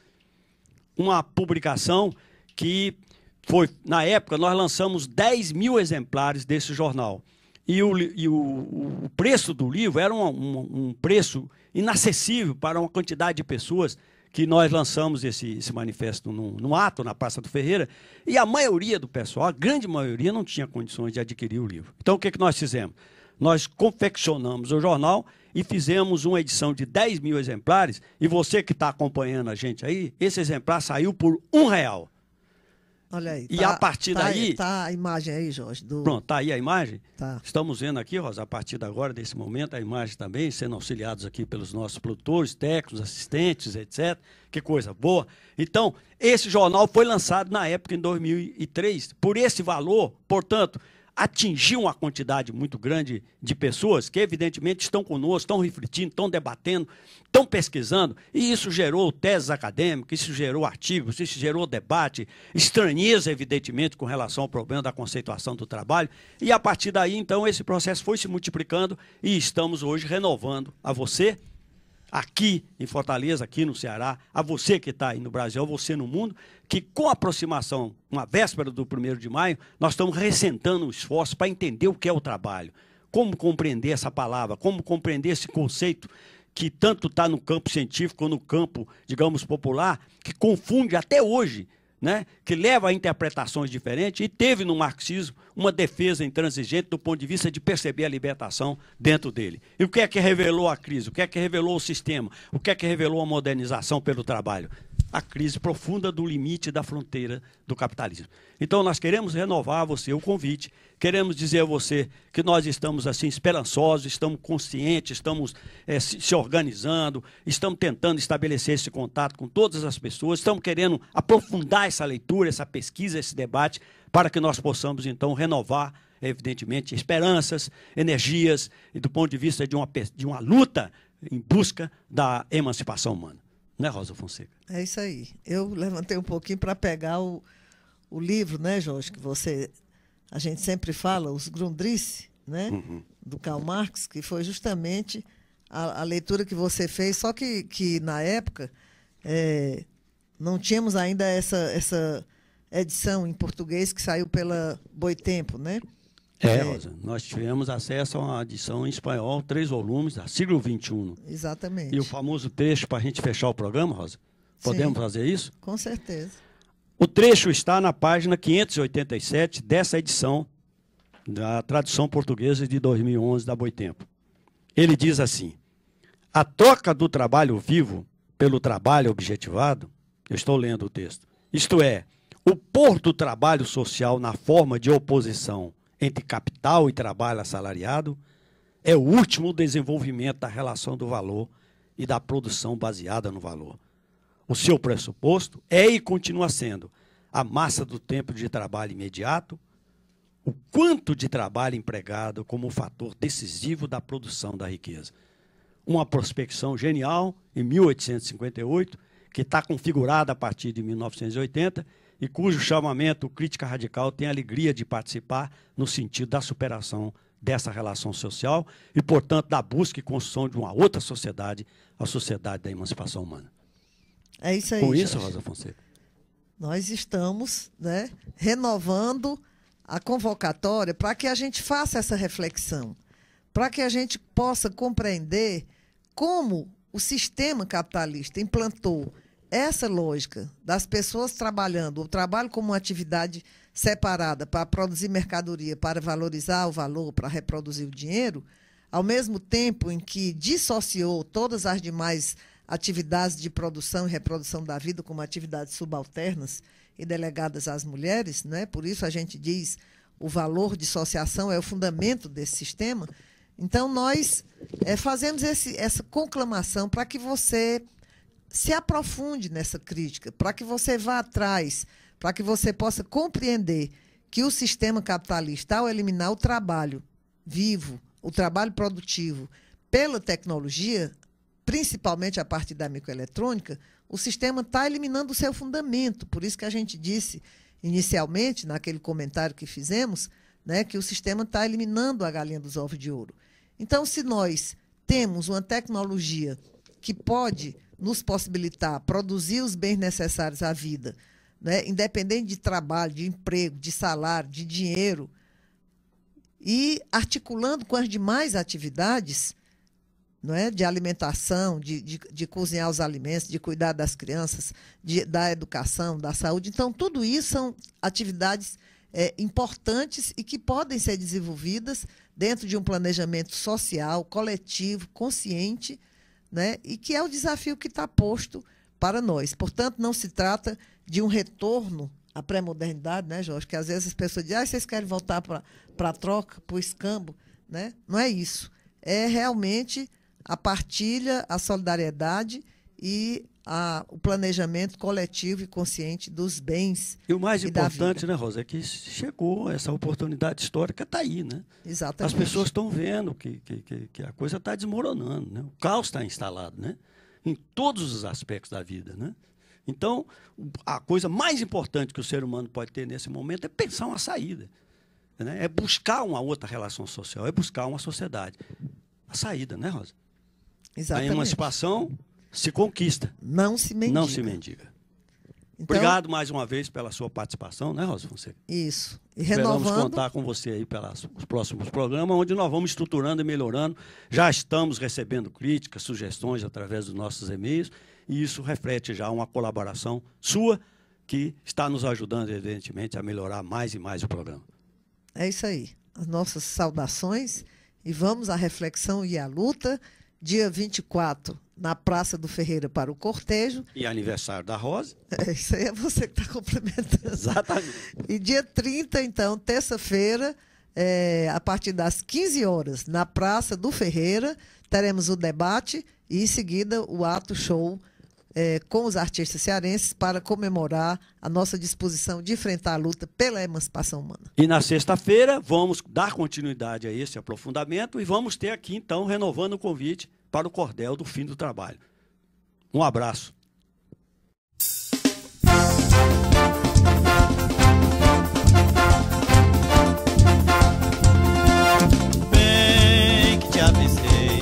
Uma publicação que foi, na época, nós lançamos 10 mil exemplares desse jornal. E o preço do livro era um preço inacessível para uma quantidade de pessoas que nós lançamos esse manifesto no ato, na Praça do Ferreira, e a maioria do pessoal, a grande maioria, não tinha condições de adquirir o livro. Então, o que nós fizemos? Nós confeccionamos o jornal e fizemos uma edição de 10 mil exemplares, e você que está acompanhando a gente aí, esse exemplar saiu por R$1. Olha aí. E a partir daí... Está a imagem aí, Jorge. Pronto, está aí a imagem? Tá. Estamos vendo aqui, Rosa, a partir de agora, desse momento, a imagem também, sendo auxiliados aqui pelos nossos produtores, técnicos, assistentes, etc. Que coisa boa. Então, esse jornal foi lançado na época, em 2003, por esse valor, portanto, atingiu uma quantidade muito grande de pessoas que, evidentemente, estão conosco, estão refletindo, estão debatendo, estão pesquisando, e isso gerou teses acadêmicas, isso gerou artigos, isso gerou debate, estranheza, evidentemente, com relação ao problema da conceituação do trabalho, e a partir daí, então, esse processo foi se multiplicando e estamos hoje renovando a você, aqui em Fortaleza, aqui no Ceará, a você que está aí no Brasil, a você no mundo, que com a aproximação, uma véspera do 1º de maio, nós estamos recentando um esforço para entender o que é o trabalho, como compreender essa palavra, como compreender esse conceito que tanto está no campo científico ou no campo, digamos, popular, que confunde até hoje, né, que leva a interpretações diferentes, e teve no marxismo uma defesa intransigente do ponto de vista de perceber a libertação dentro dele. E o que é que revelou a crise? O que é que revelou o sistema? O que é que revelou a modernização pelo trabalho? A crise profunda do limite da fronteira do capitalismo. Então, nós queremos renovar a você o convite, queremos dizer a você que nós estamos assim esperançosos, estamos conscientes, estamos se organizando, estamos tentando estabelecer esse contato com todas as pessoas, estamos querendo aprofundar essa leitura, essa pesquisa, esse debate, para que nós possamos, então, renovar, evidentemente, esperanças, energias, e do ponto de vista de uma luta em busca da emancipação humana. Não é, Rosa Fonseca? É isso aí. Eu levantei um pouquinho para pegar o livro, né, Jorge, que a gente sempre fala, os Grundrisse, né, do Karl Marx, que foi justamente a leitura que você fez, só que na época Não tínhamos ainda essa edição em português que saiu pela Boitempo, né? Rosa, nós tivemos acesso a uma edição em espanhol, 3 volumes, a siglo XXI. Exatamente. E o famoso trecho para a gente fechar o programa, Rosa? Podemos fazer isso? Com certeza. O trecho está na página 587 dessa edição da tradução portuguesa de 2011 da Boitempo. Ele diz assim: a troca do trabalho vivo pelo trabalho objetivado, eu estou lendo o texto, isto é, o pôr do trabalho social na forma de oposição entre capital e trabalho assalariado, é o último desenvolvimento da relação do valor e da produção baseada no valor. O seu pressuposto é e continua sendo a massa do tempo de trabalho imediato, o quanto de trabalho empregado como um fator decisivo da produção da riqueza. Uma prospecção genial, em 1858, que está configurada a partir de 1980, e cujo chamamento Crítica Radical tem a alegria de participar no sentido da superação dessa relação social e, portanto, da busca e construção de uma outra sociedade, a sociedade da emancipação humana. É isso aí. Com isso, Rosa Fonseca, nós estamos, né, renovando a convocatória para que a gente faça essa reflexão, para que a gente possa compreender como o sistema capitalista implantou essa lógica das pessoas trabalhando, o trabalho como uma atividade separada para produzir mercadoria, para valorizar o valor, para reproduzir o dinheiro, ao mesmo tempo em que dissociou todas as demais atividades de produção e reprodução da vida como atividades subalternas e delegadas às mulheres, né? Por isso a gente diz o valor de dissociação é o fundamento desse sistema. Então, nós fazemos essa conclamação para que você se aprofunde nessa crítica, para que você vá atrás, para que você possa compreender que o sistema capitalista, ao eliminar o trabalho vivo, o trabalho produtivo, pela tecnologia, principalmente a partir da microeletrônica, o sistema está eliminando o seu fundamento. Por isso que a gente disse inicialmente, naquele comentário que fizemos, né, que o sistema está eliminando a galinha dos ovos de ouro. Então, se nós temos uma tecnologia que pode nos possibilitar produzir os bens necessários à vida, né, independente de trabalho, de emprego, de salário, de dinheiro, e articulando com as demais atividades, não é, de alimentação, de cozinhar os alimentos, de cuidar das crianças, da educação, da saúde. Então, tudo isso são atividades importantes e que podem ser desenvolvidas dentro de um planejamento social, coletivo, consciente, né, e que é o desafio que está posto para nós. Portanto, não se trata de um retorno à pré-modernidade, né, Jorge? Que às vezes as pessoas dizem, vocês querem voltar para a troca, para o escambo, né? Não é isso. É realmente a partilha, a solidariedade e o planejamento coletivo e consciente dos bens. E o mais importante, né, Rosa, é que chegou essa oportunidade histórica, está aí, né? Exatamente. As pessoas estão vendo que a coisa está desmoronando, né? O caos está instalado, né? Em todos os aspectos da vida, né? Então, a coisa mais importante que o ser humano pode ter nesse momento é pensar uma saída, né? É buscar uma outra relação social, é buscar uma sociedade. A saída, né, Rosa? Exatamente. A emancipação se conquista. Não se mendiga. Não se mendiga. Então, obrigado mais uma vez pela sua participação, né, Rosa Fonseca? Isso. E esperamos contar com você aí pelos próximos programas, onde nós vamos estruturando e melhorando. Já estamos recebendo críticas, sugestões através dos nossos e-mails, e isso reflete já uma colaboração sua, que está nos ajudando, evidentemente, a melhorar mais e mais o programa. É isso aí. As nossas saudações e vamos à reflexão e à luta. Dia 24, na Praça do Ferreira para o cortejo. E aniversário da Rosa. Isso aí é você que está complementando. Exatamente. E dia 30, então, terça-feira, a partir das 15 horas, na Praça do Ferreira, teremos o debate e, em seguida, o ato show com os artistas cearenses para comemorar a nossa disposição de enfrentar a luta pela emancipação humana. E na sexta-feira vamos dar continuidade a esse aprofundamento e vamos ter aqui, então, renovando o convite para o Cordel do Fim do Trabalho. Um abraço. Bem que te avisei,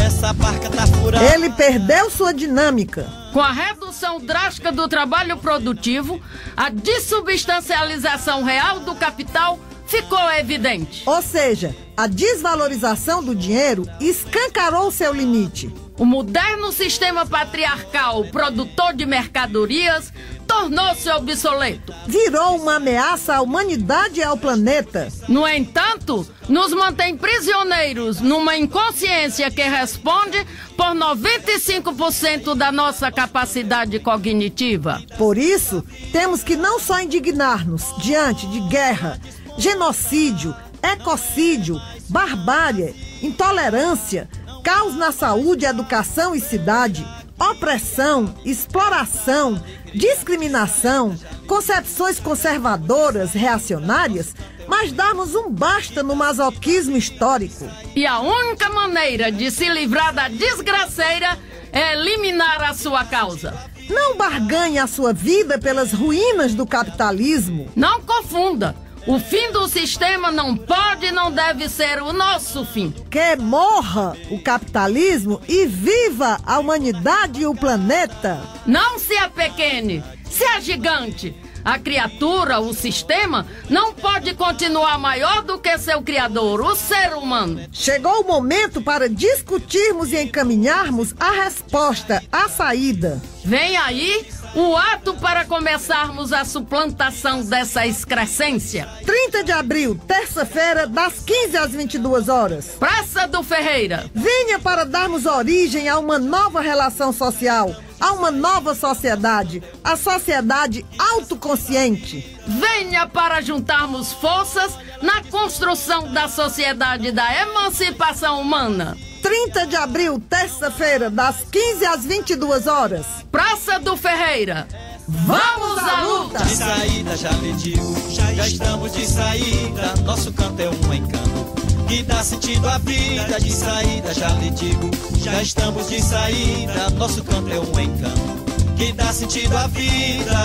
essa barca tá furada. Ele perdeu sua dinâmica. Com a redução drástica do trabalho produtivo, a dessubstancialização real do capital ficou evidente. Ou seja, a desvalorização do dinheiro escancarou seu limite. O moderno sistema patriarcal produtor de mercadorias tornou-se obsoleto. Virou uma ameaça à humanidade e ao planeta. No entanto, nos mantém prisioneiros numa inconsciência que responde por 95% da nossa capacidade cognitiva. Por isso, temos que não só indignar-nos diante de guerra, genocídio, ecocídio, barbárie, intolerância, caos na saúde, educação e cidade, opressão, exploração, discriminação, concepções conservadoras, reacionárias, mas darmos um basta no masoquismo histórico. E a única maneira de se livrar da desgraceira é eliminar a sua causa. Não barganhe a sua vida pelas ruínas do capitalismo. Não confunda. O fim do sistema não pode e não deve ser o nosso fim. Que morra o capitalismo e viva a humanidade e o planeta. Não se apequene, se agigante. A criatura, o sistema, não pode continuar maior do que seu criador, o ser humano. Chegou o momento para discutirmos e encaminharmos a resposta, a saída. Vem aí o ato para começarmos a suplantação dessa excrescência. 30 de abril, terça-feira, das 15 às 22 horas. Praça do Ferreira. Venha para darmos origem a uma nova relação social, a uma nova sociedade, a sociedade autoconsciente. Venha para juntarmos forças na construção da sociedade da emancipação humana. 30 de abril, terça-feira, das 15 às 22 horas. Praça do Ferreira. Vamos à luta! De saída, já lhe digo, já estamos de saída. Nosso canto é um encanto que dá sentido à vida. De saída, já lhe digo, já estamos de saída. Nosso canto é um encanto que dá sentido à vida.